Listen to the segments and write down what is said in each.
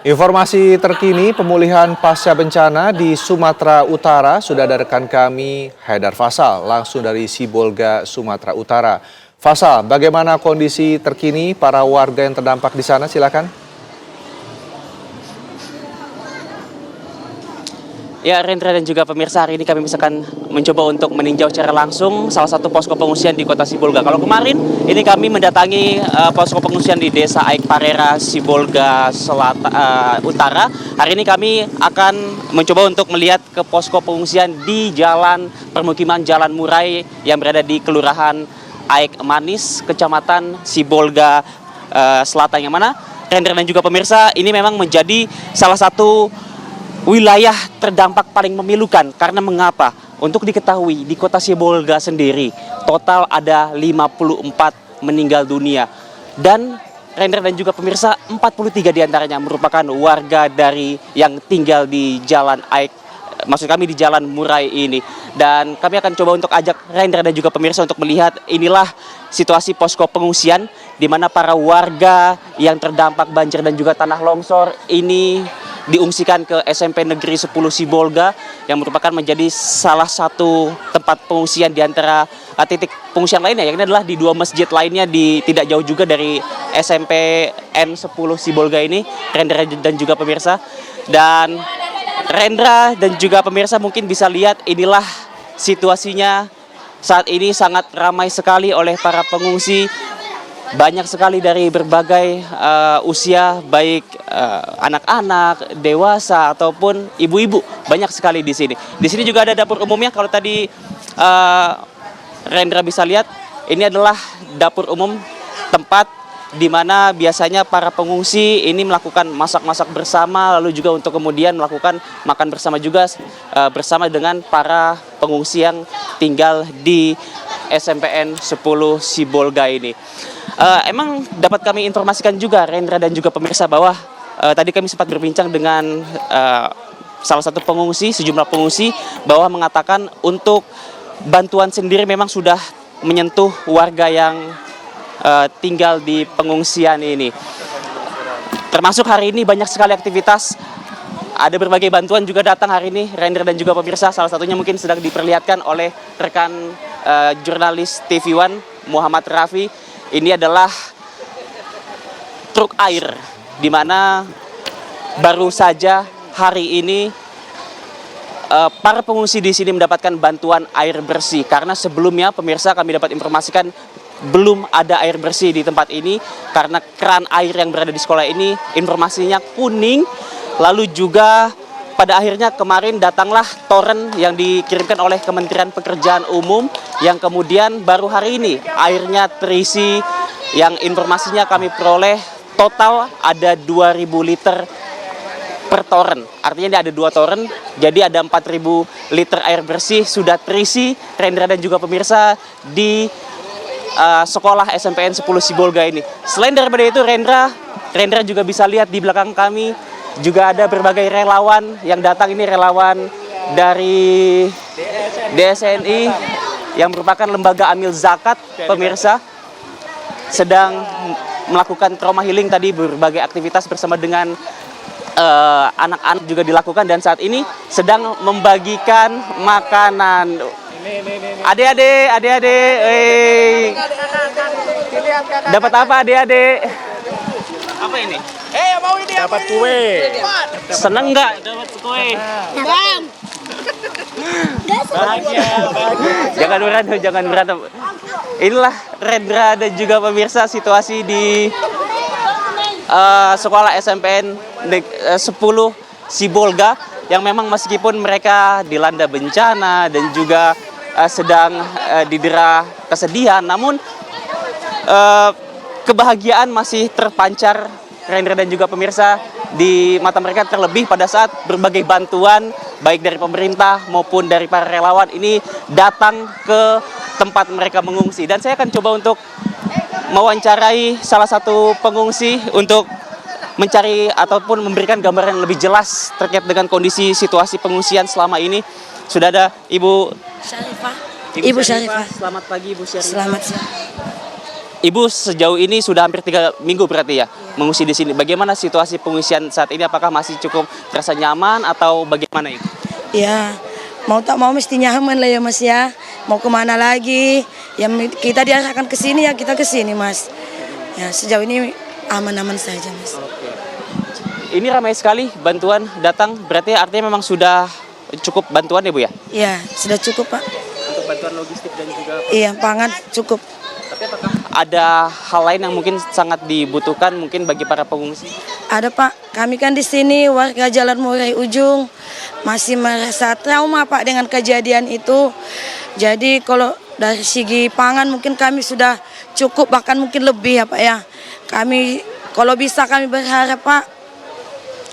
Informasi terkini pemulihan pasca bencana di Sumatera Utara sudah ada rekan kami Haidar Faisal langsung dari Sibolga, Sumatera Utara. Faisal, bagaimana kondisi terkini para warga yang terdampak di sana? Silakan. Ya, Rendra dan juga pemirsa, hari ini kami misalkan mencoba untuk meninjau secara langsung salah satu posko pengungsian di kota Sibolga. Kalau kemarin ini kami mendatangi posko pengungsian di Desa Aik Parera, Sibolga Utara. Hari ini kami akan mencoba untuk melihat ke posko pengungsian di jalan permukiman Jalan Murai yang berada di Kelurahan Aik Manis, Kecamatan Sibolga Selatan, yang mana Rendra dan juga pemirsa, ini memang menjadi salah satu wilayah terdampak paling memilukan. Karena mengapa? Untuk diketahui, di kota Sibolga sendiri total ada 54 meninggal dunia. Dan Rendra dan juga pemirsa, 43 diantaranya merupakan warga dari yang tinggal di Jalan Aik, maksud kami di Jalan Murai ini. Dan kami akan coba untuk ajak Rendra dan juga pemirsa untuk melihat inilah situasi posko pengungsian di mana para warga yang terdampak banjir dan juga tanah longsor ini diungsikan ke SMP Negeri 10 Sibolga yang merupakan menjadi salah satu tempat pengungsian di antara titik pengungsian lainnya, yang ini adalah di dua masjid lainnya di tidak jauh juga dari SMP N10 Sibolga ini, Rendra dan juga pemirsa. Dan Rendra dan juga pemirsa mungkin bisa lihat inilah situasinya saat ini, sangat ramai sekali oleh para pengungsi. Banyak sekali dari berbagai usia, baik anak-anak, dewasa ataupun ibu-ibu, banyak sekali di sini. Di sini juga ada dapur umumnya. Kalau tadi Rendra bisa lihat, ini adalah dapur umum, tempat di mana biasanya para pengungsi ini melakukan masak-masak bersama, lalu juga untuk kemudian melakukan makan bersama juga bersama dengan para pengungsi yang tinggal di SMPN 10 Sibolga ini. Emang dapat kami informasikan juga, Rendra dan juga pemirsa, bahwa tadi kami sempat berbincang dengan salah satu pengungsi, sejumlah pengungsi, bahwa mengatakan untuk bantuan sendiri memang sudah menyentuh warga yang tinggal di pengungsian ini. Termasuk hari ini banyak sekali aktivitas, ada berbagai bantuan juga datang hari ini, Rendra dan juga pemirsa. Salah satunya mungkin sedang diperlihatkan oleh rekan jurnalis TV One Muhammad Rafi. Ini adalah truk air, di mana baru saja hari ini para pengungsi di sini mendapatkan bantuan air bersih. Karena sebelumnya pemirsa, kami dapat informasikan belum ada air bersih di tempat ini, karena keran air yang berada di sekolah ini informasinya kuning. Lalu juga pada akhirnya kemarin datanglah toren yang dikirimkan oleh Kementerian Pekerjaan Umum, yang kemudian baru hari ini airnya terisi, yang informasinya kami peroleh total ada 2.000 liter per toren. Artinya ini ada 2 toren, jadi ada 4.000 liter air bersih sudah terisi, Rendra dan juga pemirsa, di sekolah SMPN 10 Sibolga ini. Selain daripada itu, Rendra juga bisa lihat di belakang kami juga ada berbagai relawan yang datang. Ini relawan dari DSNI yang merupakan lembaga amil zakat, pemirsa, sedang melakukan trauma healing tadi, berbagai aktivitas bersama dengan anak-anak juga dilakukan, dan saat ini sedang membagikan makanan. Adik-adik, dapat apa adik-adik? Apa ini? Mau ini dapat kue. Seneng nggak dapat kue? Bang. Bahagia. Jangan berantem. Inilah Rendra dan juga pemirsa situasi di sekolah SMPN 10 Sibolga, yang memang meskipun mereka dilanda bencana dan juga sedang didera kesedihan, namun kebahagiaan masih terpancar, Rendra dan juga pemirsa, di mata mereka, terlebih pada saat berbagai bantuan baik dari pemerintah maupun dari para relawan ini datang ke tempat mereka mengungsi. Dan saya akan coba untuk mewawancarai salah satu pengungsi untuk mencari ataupun memberikan gambaran yang lebih jelas terkait dengan kondisi situasi pengungsian selama ini. Sudah ada Ibu Syarifah. Ibu Syarifah. Selamat pagi Ibu Syarifah. Selamat siang. Ibu sejauh ini sudah hampir 3 minggu berarti ya mengungsi di sini. Bagaimana situasi pengungsian saat ini? Apakah masih cukup terasa nyaman atau bagaimana Ibu? Ya, mau tak mau mesti nyaman lah ya Mas ya. Mau kemana lagi? Ya kita diarahkan ke sini ya kita ke sini Mas. Ya sejauh ini aman-aman saja Mas. Ini ramai sekali bantuan datang. Berarti artinya memang sudah cukup bantuan ya Bu ya? Iya, sudah cukup Pak. Untuk bantuan logistik dan juga. Iya, pangan cukup. Tapi apakah ada hal lain yang mungkin sangat dibutuhkan mungkin bagi para pengungsi? Ada Pak, kami kan di sini warga Jalan Murai Ujung masih merasa trauma Pak dengan kejadian itu. Jadi kalau dari segi pangan mungkin kami sudah cukup bahkan mungkin lebih ya Pak ya. Kami kalau bisa kami berharap Pak,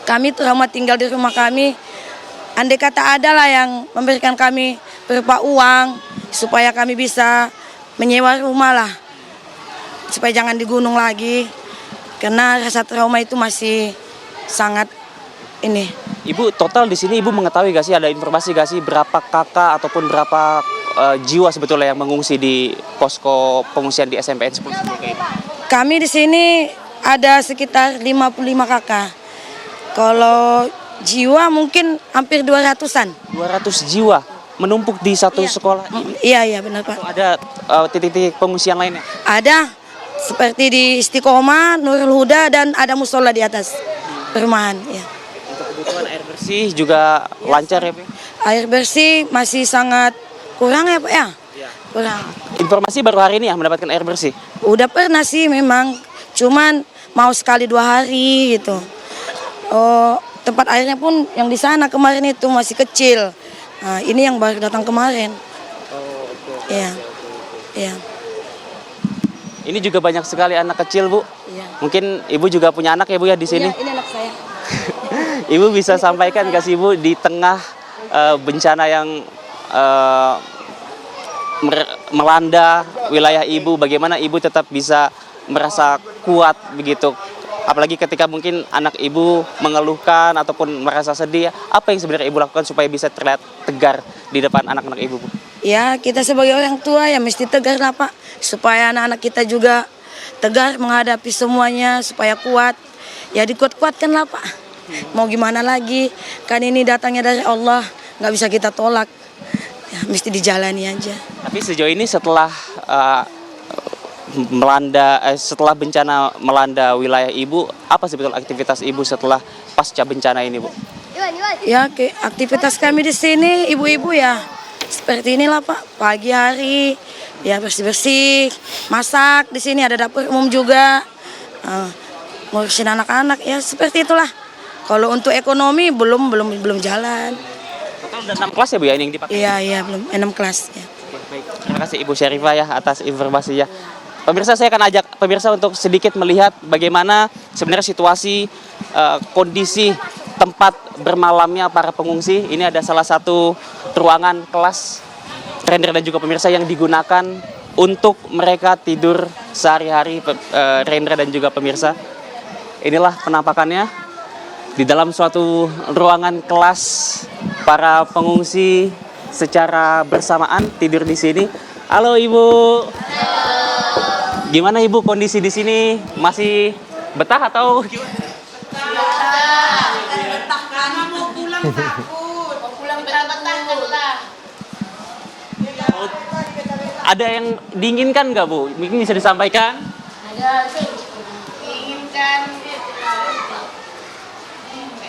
kami trauma tinggal di rumah kami. Andai kata ada lah yang memberikan kami berupa uang supaya kami bisa menyewa rumah lah. Supaya jangan di gunung lagi. Karena rasa trauma itu masih sangat ini. Ibu total di sini Ibu mengetahui gak sih, ada informasi gak sih berapa kakak ataupun berapa jiwa sebetulnya yang mengungsi di posko pengungsian di SMPN 10 Sibolga ini? Kami di sini ada sekitar 55 kakak. Kalau jiwa mungkin hampir 200-an. 200 jiwa menumpuk di satu sekolah ini. Iya benar Pak. Atau ada titik-titik pengungsian lainnya? Ada seperti di Istiqomah, Nurul Huda dan ada musola di atas perumahan. Ya. Untuk kebutuhan air bersih juga lancar ya Pak? Air bersih masih sangat kurang ya Pak ya? Kurang. Informasi baru hari ini ya mendapatkan air bersih? Udah pernah sih memang, cuman mau sekali 2 hari gitu. Tempat airnya pun yang di sana kemarin itu masih kecil. Nah, ini yang baru datang kemarin. Iya. Iya. Ini juga banyak sekali anak kecil Bu. Iya. Mungkin Ibu juga punya anak ya Bu ya di sini? Ini anak saya. Ibu bisa sampaikan ke Ibu di tengah bencana yang melanda wilayah Ibu, bagaimana Ibu tetap bisa merasa kuat begitu? Apalagi ketika mungkin anak Ibu mengeluhkan ataupun merasa sedih, apa yang sebenarnya Ibu lakukan supaya bisa terlihat tegar di depan anak-anak Ibu, Bu? Ya, kita sebagai orang tua ya mesti tegar lah Pak, supaya anak-anak kita juga tegar menghadapi semuanya, supaya kuat. Ya dikuat-kuatkan lah Pak. Mau gimana lagi, kan ini datangnya dari Allah, nggak bisa kita tolak. Ya, mesti dijalani aja. Tapi sejauh ini setelah setelah bencana melanda wilayah Ibu, apa sebetulnya aktivitas Ibu setelah pasca bencana ini, Bu? Ya, aktivitas kami di sini ibu-ibu ya seperti inilah Pak. Pagi hari ya bersih-bersih, masak di sini ada dapur umum juga, ngurusin anak-anak ya seperti itulah. Kalau untuk ekonomi belum jalan. Total ada 6 kelas ya Bu ya ini yang dipakai? Iya belum 6 kelas ya. Baik, terima kasih Ibu Syarifah ya atas informasinya. Pemirsa, saya akan ajak pemirsa untuk sedikit melihat bagaimana sebenarnya situasi kondisi tempat bermalamnya para pengungsi. Ini ada salah satu ruangan kelas Rendra dan juga pemirsa yang digunakan untuk mereka tidur sehari-hari, Rendra dan juga pemirsa. Inilah penampakannya di dalam suatu ruangan kelas para pengungsi secara bersamaan tidur di sini. Halo Ibu. Gimana Ibu kondisi di sini? Masih betah atau gimana? Betah karena mau pulang takut. Mau pulang betah lah. Ada yang diinginkan nggak Bu? Mungkin bisa disampaikan? Ada sih. Inginkan.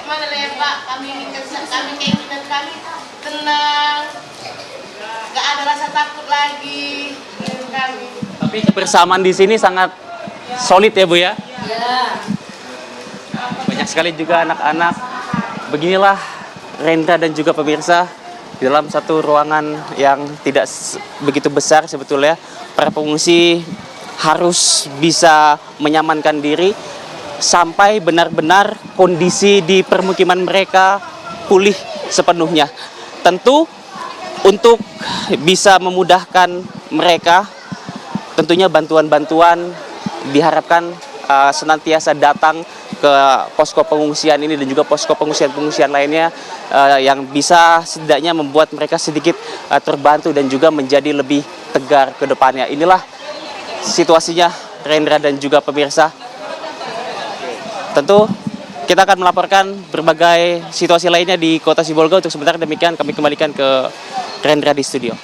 Mana lah ya Pak? Kami keinginan kami tenang. Gak ada rasa takut lagi. Kami. Tapi kebersamaan di sini sangat solid ya Bu ya? Ya. Banyak sekali juga anak-anak. Beginilah Rendra dan juga pemirsa di dalam satu ruangan yang tidak begitu besar sebetulnya. Para pengungsi harus bisa menyamankan diri sampai benar-benar kondisi di permukiman mereka pulih sepenuhnya. Tentu untuk bisa memudahkan mereka, tentunya bantuan-bantuan diharapkan senantiasa datang ke posko pengungsian ini dan juga posko pengungsian-pengungsian lainnya yang bisa setidaknya membuat mereka sedikit terbantu dan juga menjadi lebih tegar ke depannya. Inilah situasinya Rendra dan juga pemirsa. Tentu kita akan melaporkan berbagai situasi lainnya di Kota Sibolga. Untuk sementara demikian kami kembalikan ke Rendra di studio.